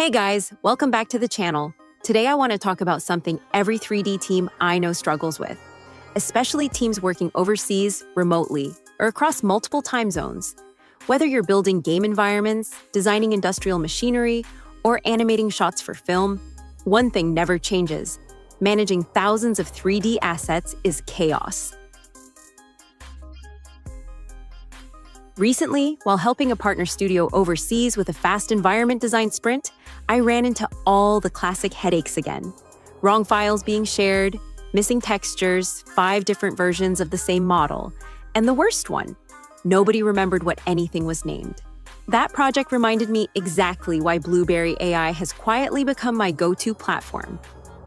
Hey guys, welcome back to the channel. Today I want to talk about something every 3D team I know struggles with, especially teams working overseas, remotely, or across multiple time zones. Whether you're building game environments, designing industrial machinery, or animating shots for film, one thing never changes. Managing thousands of 3D assets is chaos. Recently, while helping a partner studio overseas with a fast environment design sprint, I ran into all the classic headaches again. Wrong files being shared, missing textures, 5 different versions of the same model, and the worst one, nobody remembered what anything was named. That project reminded me exactly why Blueberry AI has quietly become my go-to platform.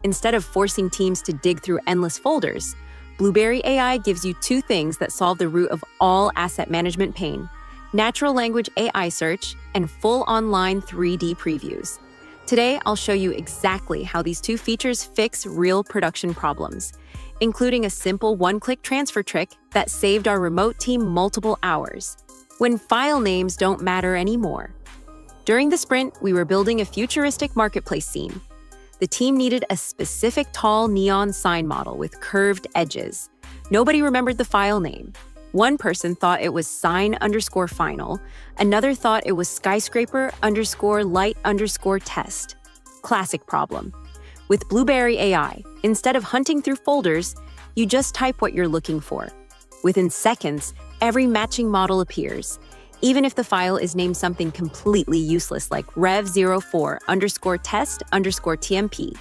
Instead of forcing teams to dig through endless folders, Blueberry AI gives you 2 things that solve the root of all asset management pain: natural language AI search and full online 3D previews. Today, I'll show you exactly how these 2 features fix real production problems, including a simple one-click transfer trick that saved our remote team multiple hours, when file names don't matter anymore. During the sprint, we were building a futuristic marketplace scene. The team needed a specific tall neon sign model with curved edges. Nobody remembered the file name. One person thought it was sign_final, another thought it was skyscraper_light_test. Classic problem. With Blueberry AI, instead of hunting through folders, you just type what you're looking for. Within seconds, every matching model appears, even if the file is named something completely useless like rev04_test_tmp.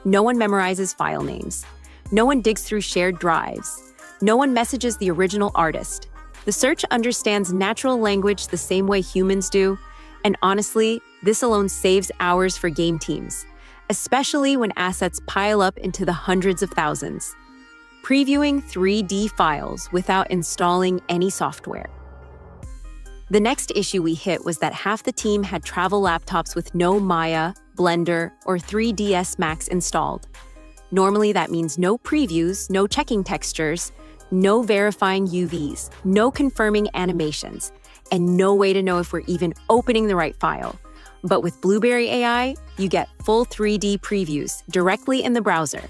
No one memorizes file names. No one digs through shared drives. No one messages the original artist. The search understands natural language the same way humans do, and honestly, this alone saves hours for game teams, especially when assets pile up into the hundreds of thousands. Previewing 3D files without installing any software. The next issue we hit was that half the team had travel laptops with no Maya, Blender, or 3ds Max installed. Normally that means no previews, no checking textures, no verifying UVs, no confirming animations, and no way to know if we're even opening the right file. But with Blueberry AI, you get full 3D previews directly in the browser.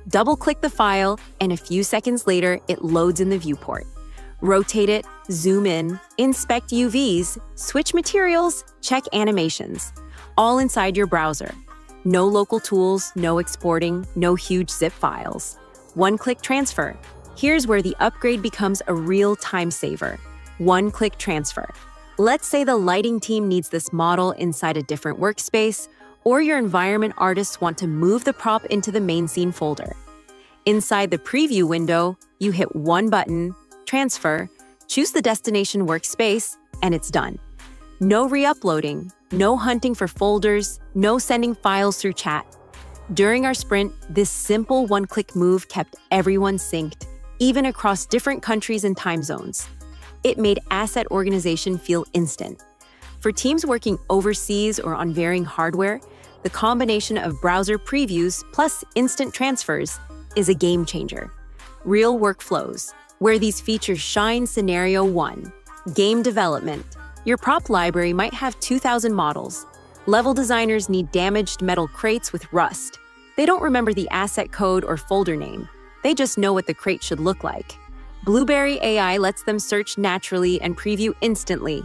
Double-click the file, and a few seconds later, it loads in the viewport. Rotate it, zoom in, inspect UVs, switch materials, check animations, all inside your browser. No local tools, no exporting, no huge zip files. One-click transfer. Here's where the upgrade becomes a real time saver. One-click transfer. Let's say the lighting team needs this model inside a different workspace, or your environment artists want to move the prop into the main scene folder. Inside the preview window, you hit one button, transfer, choose the destination workspace, and it's done. No re-uploading, no hunting for folders, no sending files through chat. During our sprint, this simple one-click move kept everyone synced, even across different countries and time zones. It made asset organization feel instant. For teams working overseas or on varying hardware, the combination of browser previews plus instant transfers is a game changer. Real workflows. Where these features shine: Scenario 1. Game development. Your prop library might have 2,000 models. Level designers need damaged metal crates with rust. They don't remember the asset code or folder name. They just know what the crate should look like. Blueberry AI lets them search naturally and preview instantly.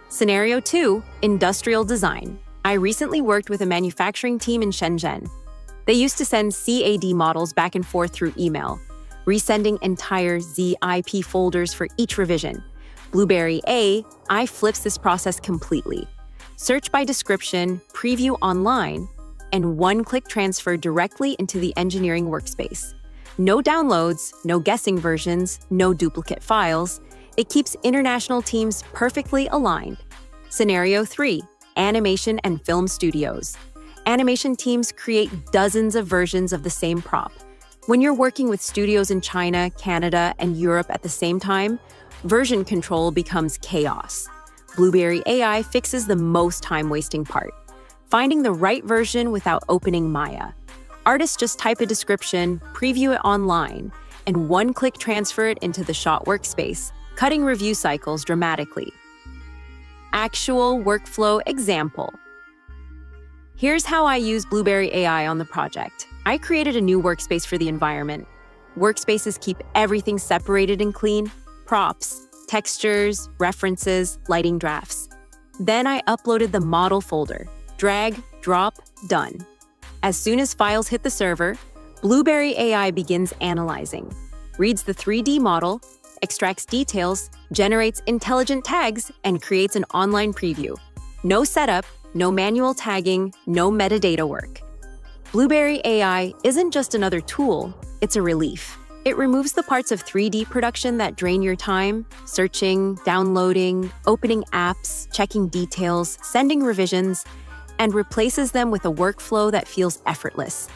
Scenario 2. Industrial design. I recently worked with a manufacturing team in Shenzhen. They used to send CAD models back and forth through email, resending entire ZIP folders for each revision. Blueberry AI flips this process completely. Search by description, preview online, and one-click transfer directly into the engineering workspace. No downloads, no guessing versions, no duplicate files. It keeps international teams perfectly aligned. Scenario 3. Animation and film studios. Animation teams create dozens of versions of the same prop. When you're working with studios in China, Canada, and Europe at the same time, version control becomes chaos. Blueberry AI fixes the most time-wasting part: finding the right version without opening Maya. Artists just type a description, preview it online, and one-click transfer it into the shot workspace, cutting review cycles dramatically. Actual workflow example. Here's how I use Blueberry AI on the project. I created a new workspace for the environment. Workspaces keep everything separated and clean: props, textures, references, lighting drafts. Then I uploaded the model folder. Drag, drop, done. As soon as files hit the server, Blueberry AI begins analyzing, reads the 3D model, extracts details, generates intelligent tags, and creates an online preview. No setup, no manual tagging, no metadata work. Blueberry AI isn't just another tool, it's a relief. It removes the parts of 3D production that drain your time: searching, downloading, opening apps, checking details, sending revisions, and replaces them with a workflow that feels effortless.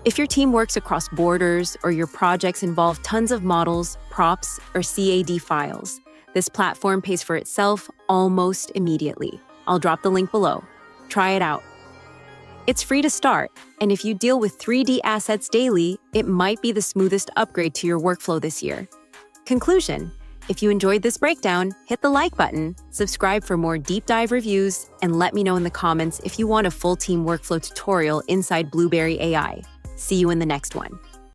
If your team works across borders or your projects involve tons of models, props, or CAD files, this platform pays for itself almost immediately. I'll drop the link below. Try it out. It's free to start, and if you deal with 3D assets daily, it might be the smoothest upgrade to your workflow this year. Conclusion: if you enjoyed this breakdown, hit the like button, subscribe for more deep dive reviews, and let me know in the comments if you want a full team workflow tutorial inside Blueberry AI. See you in the next one.